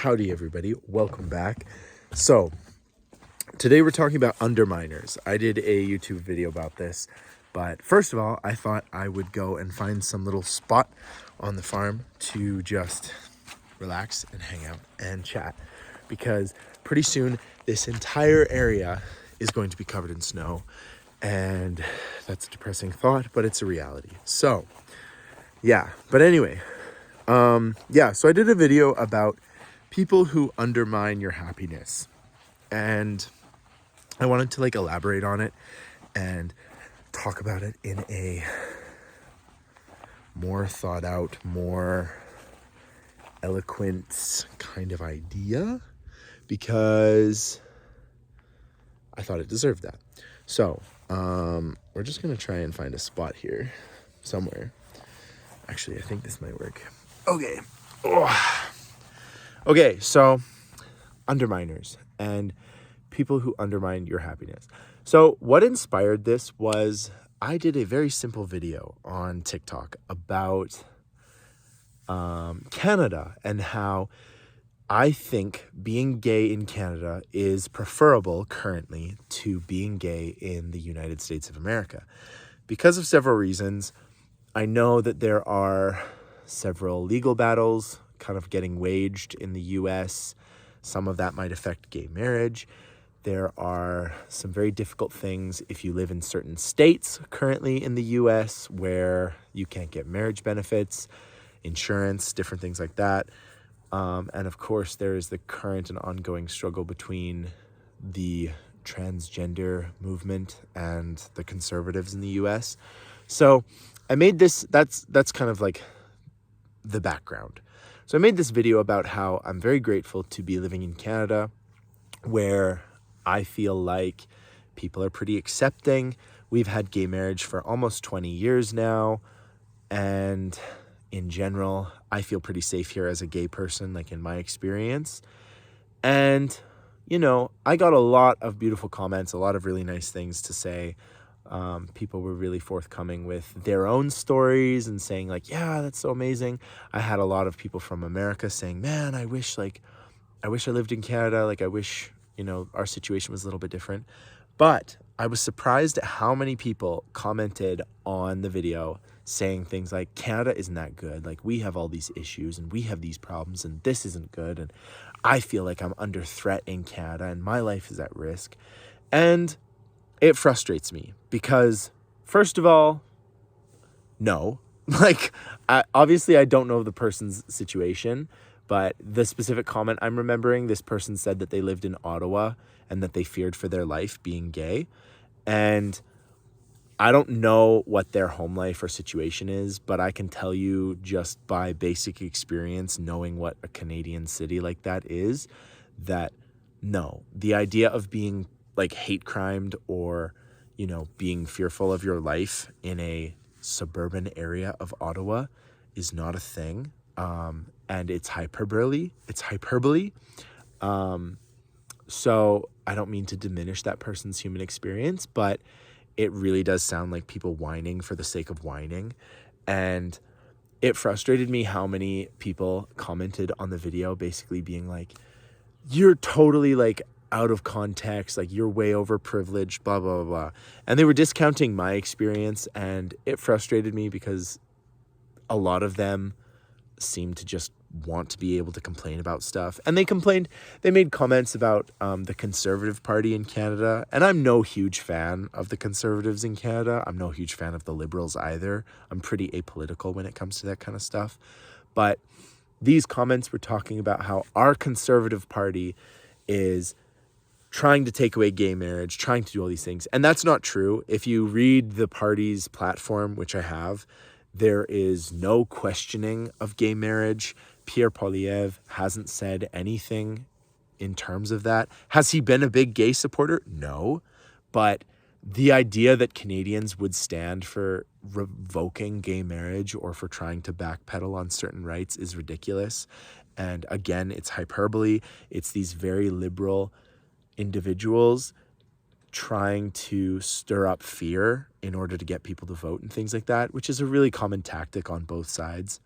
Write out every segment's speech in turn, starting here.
Howdy, everybody. Welcome back. So, today we're talking about underminers. I did a YouTube video about this, but first of all, I thought I would go and find some little spot on the farm to just relax and hang out and chat, because pretty soon this entire area is going to be covered in snow, and that's a depressing thought, but it's a reality. So, yeah. But anyway, so I did a video about people who undermine your happiness, and I wanted to elaborate on it and talk about it in a more thought out, more eloquent kind of idea, because I thought it deserved that. So we're just gonna try and find a spot here somewhere. Actually, I think this might work. Okay. Okay, so underminers and people who undermine your happiness. So what inspired this was I did a very simple video on TikTok about Canada and how I think being gay in Canada is preferable currently to being gay in the United States of America. Because of several reasons. I know that there are several legal battles kind of getting waged in the US. Some of that might affect gay marriage. There are some very difficult things if you live in certain states currently in the US where you can't get marriage benefits, insurance, different things like that. And of course, there is the current and ongoing struggle between the transgender movement and the conservatives in the US. So I made this, that's kind of like the background. So I made this video about how I'm very grateful to be living in Canada, where I feel like people are pretty accepting. We've had gay marriage for almost 20 years now. And in general, I feel pretty safe here as a gay person, in my experience. And, I got a lot of beautiful comments, a lot of really nice things to say. People were really forthcoming with their own stories and saying yeah, that's so amazing. I had a lot of people from America saying, man, I wish I lived in Canada. I wish, our situation was a little bit different. But I was surprised at how many people commented on the video saying things like, Canada isn't that good. We have all these issues and we have these problems and this isn't good. And I feel like I'm under threat in Canada and my life is at risk. And it frustrates me because, first of all, no. Obviously I don't know the person's situation, but the specific comment I'm remembering, this person said that they lived in Ottawa and that they feared for their life being gay. And I don't know what their home life or situation is, but I can tell you just by basic experience, knowing what a Canadian city like that is, that no, the idea of being hate crimed or, being fearful of your life in a suburban area of Ottawa is not a thing. And it's hyperbole. So I don't mean to diminish that person's human experience, but it really does sound like people whining for the sake of whining. And it frustrated me how many people commented on the video basically being like, you're totally out of context, you're way overprivileged, blah, blah, blah, blah. And they were discounting my experience, and it frustrated me because a lot of them seemed to just want to be able to complain about stuff. And they made comments about the Conservative Party in Canada, and I'm no huge fan of the Conservatives in Canada. I'm no huge fan of the Liberals either. I'm pretty apolitical when it comes to that kind of stuff. But these comments were talking about how our Conservative Party is trying to take away gay marriage, trying to do all these things. And that's not true. If you read the party's platform, which I have, there is no questioning of gay marriage. Pierre Poilievre hasn't said anything in terms of that. Has he been a big gay supporter? No. But the idea that Canadians would stand for revoking gay marriage or for trying to backpedal on certain rights is ridiculous. And again, it's hyperbole. It's these very liberal individuals trying to stir up fear in order to get people to vote and things like that, which is a really common tactic on both sides.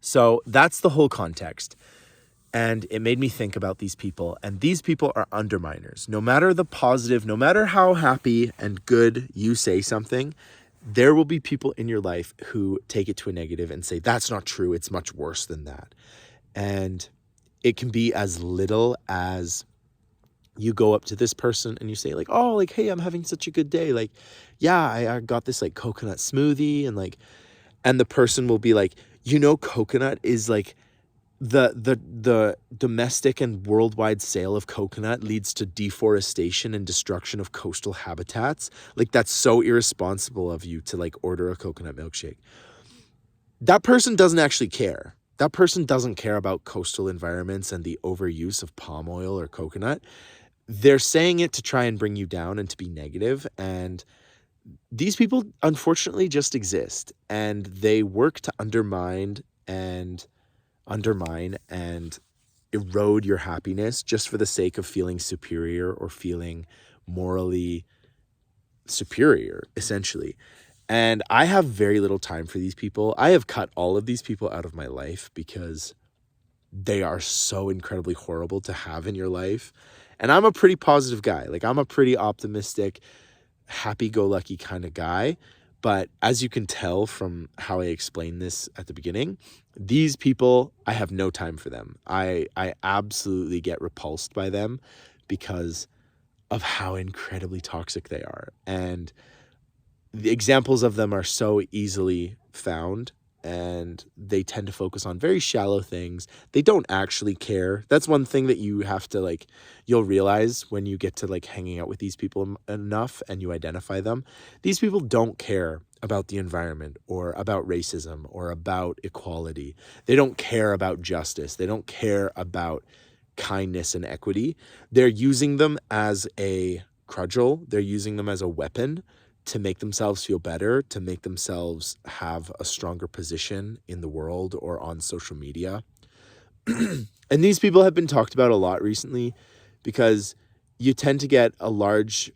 So that's the whole context. And it made me think about these people, and these people are underminers. No matter the positive, no matter how happy and good you say something, there will be people in your life who take it to a negative and say, that's not true. It's much worse than that. And it can be as little as you go up to this person and you say like, oh, like, hey, I'm having such a good day. Like, yeah, I got this like coconut smoothie, and the person will be like, coconut is like, the domestic and worldwide sale of coconut leads to deforestation and destruction of coastal habitats. Like, that's so irresponsible of you to like order a coconut milkshake. That person doesn't actually care. That person doesn't care about coastal environments and the overuse of palm oil or coconut. They're saying it to try and bring you down and to be negative. And these people, unfortunately, just exist. And they work to undermine and erode your happiness just for the sake of feeling superior or feeling morally superior, essentially. And I have very little time for these people. I have cut all of these people out of my life because they are so incredibly horrible to have in your life. And I'm a pretty positive guy. Like, I'm a pretty optimistic, happy-go-lucky kind of guy. But as you can tell from how I explained this at the beginning, these people, I have no time for them. I absolutely get repulsed by them because of how incredibly toxic they are. And the examples of them are so easily found, and they tend to focus on very shallow things. They don't actually care. That's one thing that you have to like, you'll realize when you get to like hanging out with these people enough and you identify them. These people don't care about the environment or about racism or about equality. They don't care about justice. They don't care about kindness and equity. They're using them as a cudgel. They're using them as a weapon to make themselves feel better, to make themselves have a stronger position in the world or on social media. And these people have been talked about a lot recently because you tend to get a large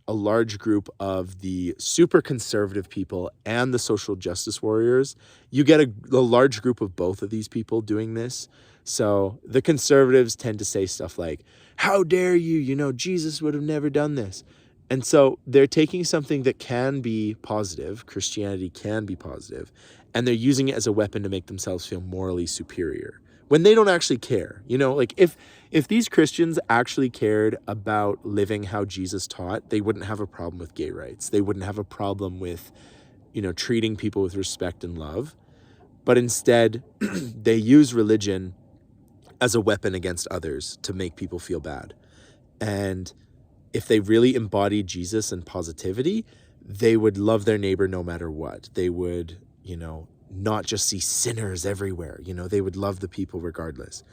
group of the super conservative people and the social justice warriors. You get a large group of both of these people doing this. So the conservatives tend to say stuff like, how dare you, Jesus would have never done this. And so they're taking something that can be positive, Christianity can be positive, and they're using it as a weapon to make themselves feel morally superior when they don't actually care. Like if these Christians actually cared about living how Jesus taught, they wouldn't have a problem with gay rights. They wouldn't have a problem with, treating people with respect and love. But instead, they use religion as a weapon against others to make people feel bad. And if they really embodied Jesus and positivity, they would love their neighbor no matter what. They would, not just see sinners everywhere. They would love the people regardless.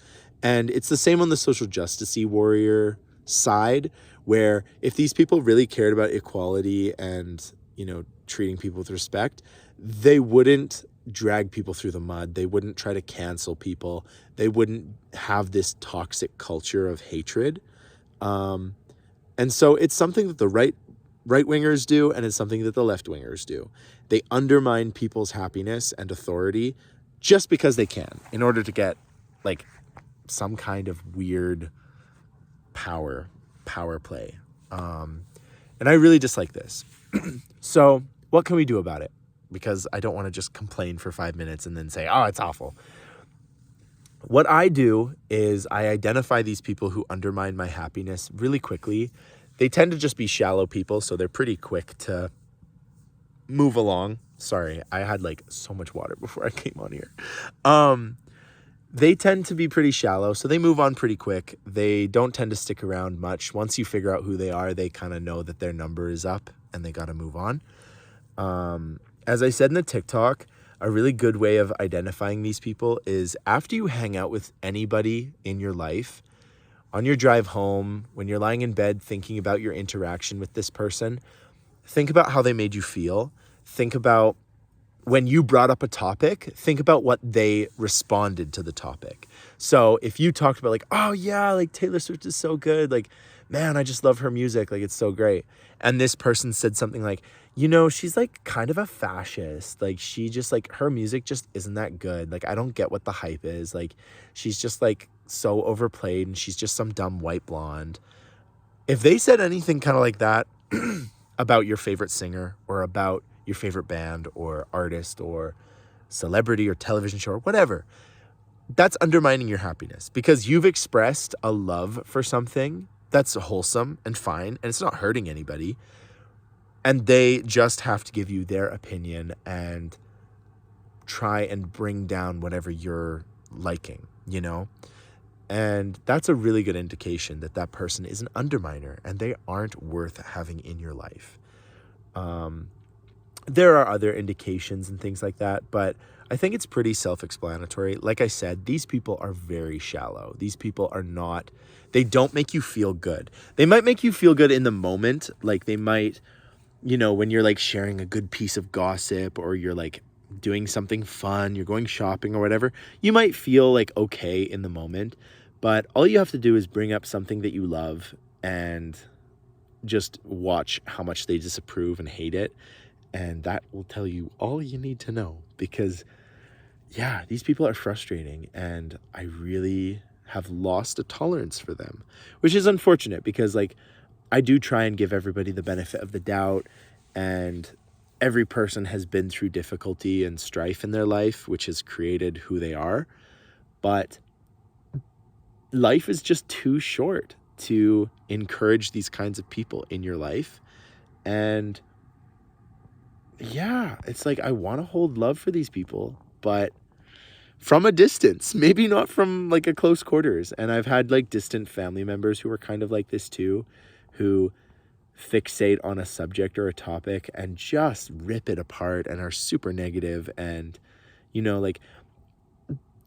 And it's the same on the social justice-y warrior side, where if these people really cared about equality and, treating people with respect, they wouldn't drag people through the mud. They wouldn't try to cancel people. They wouldn't have this toxic culture of hatred. And so it's something that the right-wingers do, and it's something that the left-wingers do. They undermine people's happiness and authority just because they can, in order to get like some kind of weird power play. And I really dislike this. So what can we do about it? Because I don't want to just complain for 5 minutes and then say, oh, it's awful. What I do is I identify these people who undermine my happiness really quickly. They tend to just be shallow people, so they're pretty quick to move along. Sorry, I had like so much water before I came on here. They tend to be pretty shallow, so they move on pretty quick. They don't tend to stick around much. Once you figure out who they are, they kind of know that their number is up and they got to move on. As I said in the TikTok, a really good way of identifying these people is after you hang out with anybody in your life, on your drive home, when you're lying in bed thinking about your interaction with this person, think about how they made you feel. Think about when you brought up a topic, think about what they responded to the topic. So if you talked about like, oh yeah, like Taylor Swift is so good. Like, man, I just love her music. Like, it's so great. And this person said something like, she's like kind of a fascist. Like, she just like, her music just isn't that good. Like, I don't get what the hype is. Like, she's just like so overplayed and she's just some dumb white blonde. If they said anything kind of like that about your favorite singer or about your favorite band or artist or celebrity or television show or whatever, that's undermining your happiness because you've expressed a love for something that's wholesome and fine and it's not hurting anybody. And they just have to give you their opinion and try and bring down whatever you're liking, you know? And that's a really good indication that that person is an underminer and they aren't worth having in your life. There are other indications and things like that, but I think it's pretty self-explanatory. Like I said, these people are very shallow. These people are not, they don't make you feel good. They might make you feel good in the moment. Like they might, you know, when you're like sharing a good piece of gossip or you're like doing something fun, you're going shopping or whatever, you might feel like okay in the moment, but all you have to do is bring up something that you love and just watch how much they disapprove and hate it. And that will tell you all you need to know because, yeah, these people are frustrating and I really have lost a tolerance for them, which is unfortunate because, like, I do try and give everybody the benefit of the doubt, and every person has been through difficulty and strife in their life, which has created who they are. But life is just too short to encourage these kinds of people in your life. And yeah, it's like I want to hold love for these people, but from a distance, maybe not from like a close quarters. And I've had like distant family members who are kind of like this too, who fixate on a subject or a topic and just rip it apart and are super negative. And, you know, like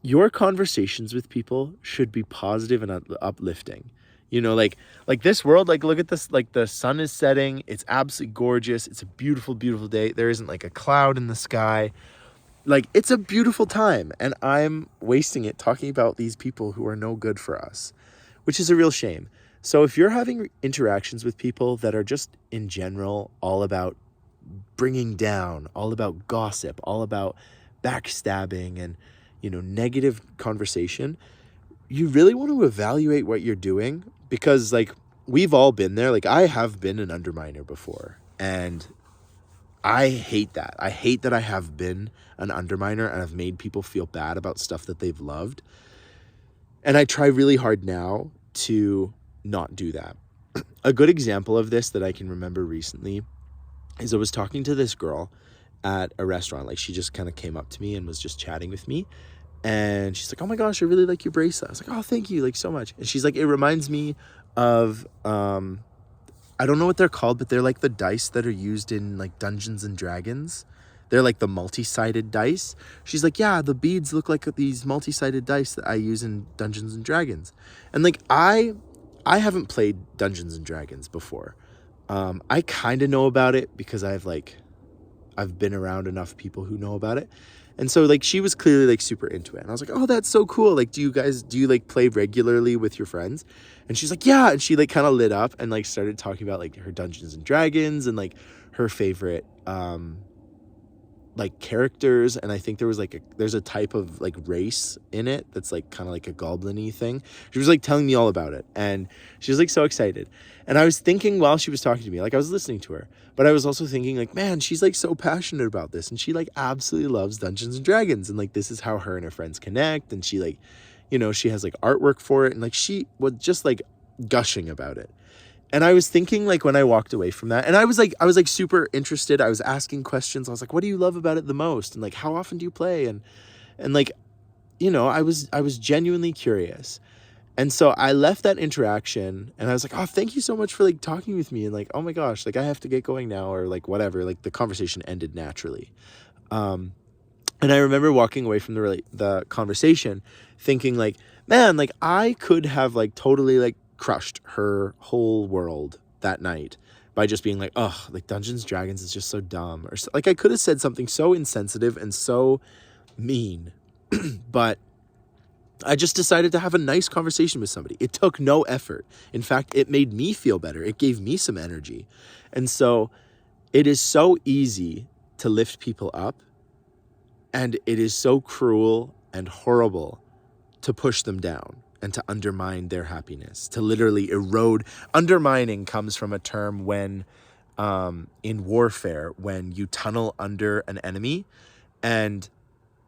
your conversations with people should be positive and uplifting. You know, like this world, like look at this, like the sun is setting. It's absolutely gorgeous. It's a beautiful, beautiful day. There isn't like a cloud in the sky. Like it's a beautiful time. And I'm wasting it talking about these people who are no good for us, which is a real shame. So if you're having interactions with people that are just in general all about bringing down, all about gossip, all about backstabbing and, you know, negative conversation, you really want to evaluate what you're doing because, like, we've all been there. Like, I have been an underminer before, and I hate that. I hate that I have been an underminer and I've made people feel bad about stuff that they've loved. And I try really hard now to not do that. A good example of this that I can remember recently is I was talking to this girl at a restaurant. Like, she just kind of came up to me and was just chatting with me. And she's like, oh my gosh, I really like your bracelet. I was like, oh, thank you, like, so much. And she's like, it reminds me of, I don't know what they're called, but they're like the dice that are used in like Dungeons and Dragons. They're like the multi-sided dice. She's like, yeah, the beads look like these multi-sided dice that I use in Dungeons and Dragons. And like, I haven't played Dungeons and Dragons before. I kind of know about it because I've been around enough people who know about it. And so like she was clearly like super into it. And I was like, oh, that's so cool. Like, do you like play regularly with your friends? And she's like, yeah. And she like kind of lit up and like started talking about like her Dungeons and Dragons and like her favorite like characters. And I think there's a type of like race in it that's like kind of like a goblin-y thing. She was like telling me all about it and she was like so excited. And I was thinking while she was talking to me, like I was listening to her, but I was also thinking like, man, she's like so passionate about this and she like absolutely loves Dungeons and Dragons and like this is how her and her friends connect. And she like, you know, she has like artwork for it and like she was just like gushing about it. And I was thinking like when I walked away from that and I was like super interested. I was asking questions. I was like, what do you love about it the most? And like, how often do you play? And like, you know, I was genuinely curious. And so I left that interaction and I was like, oh, thank you so much for like talking with me. And like, oh my gosh, like I have to get going now or like whatever, like the conversation ended naturally. And I remember walking away from the conversation thinking like, man, like I could have like totally like crushed her whole world that night by just being like, oh, like Dungeons and Dragons is just so dumb. Or like I could have said something so insensitive and so mean, but I just decided to have a nice conversation with somebody. It took no effort. In fact, it made me feel better. It gave me some energy. And so it is so easy to lift people up, and it is so cruel and horrible to push them down. and to undermine their happiness, to literally erode. Undermining comes from a term when in warfare, when you tunnel under an enemy and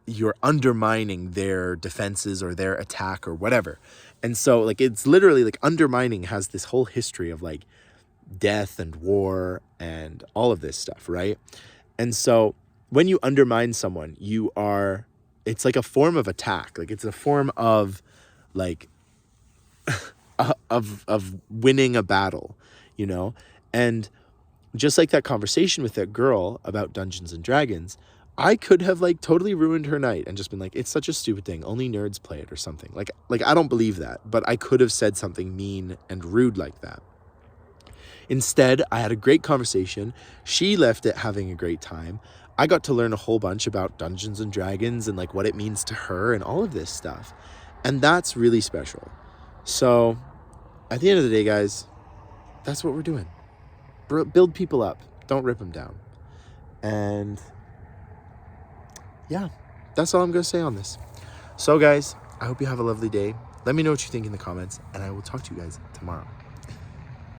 you're undermining their defenses or their attack or whatever. And so like it's literally like undermining has this whole history of like death and war and all of this stuff, right? And so when you undermine someone, it's like a form of attack. Like it's a form of like of winning a battle, you know? And just like that conversation with that girl about Dungeons and Dragons, I could have like totally ruined her night and just been like, it's such a stupid thing, only nerds play it or something. Like I don't believe that, but I could have said something mean and rude like that. Instead, I had a great conversation. She left it having a great time. I got to learn a whole bunch about Dungeons and Dragons and like what it means to her and all of this stuff. And that's really special. So at the end of the day, guys, that's what we're doing. Build people up. Don't rip them down. And yeah, that's all I'm going to say on this. So guys, I hope you have a lovely day. Let me know what you think in the comments, and I will talk to you guys tomorrow.